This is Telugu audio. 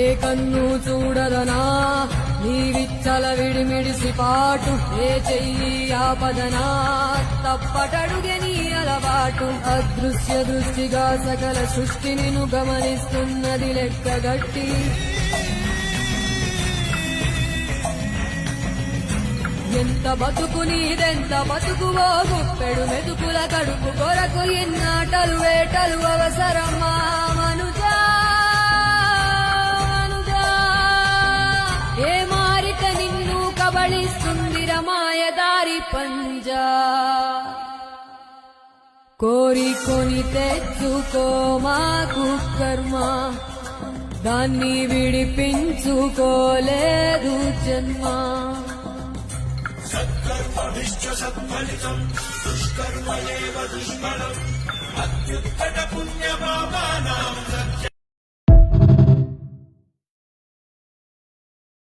ఏ కన్ను చూడదనా నీ విచ్చల విడిమిడిసి పాటు, ఏ చెయ్యి ఆపదనా తప్పటడుగే నీ అలవాటు. అదృశ్య దృష్టిగా సకల సృష్టిని ను గమనిస్తున్నది లెక్కగట్టి, ఎంత బతుకు నీదెంత బతుకువో గుప్పెడు మెతుకుల కడుపు కొరకు ఎన్నాటలు వేటలు అవసరమా మనుజా మనుజా. ఏ మారిక నిన్ను కబళిస్తుంది రమాయదారి పంజా. కోరికొని తెచ్చుకో మాకు కర్మ, దాన్ని విడిపించుకోలేదు జన్మ. సత్కర్మభిశ్చ సత్ఫలితం దుష్కర్మ ఏవ దుష్ఫలం అత్యుత్కట పుణ్యపాపానాం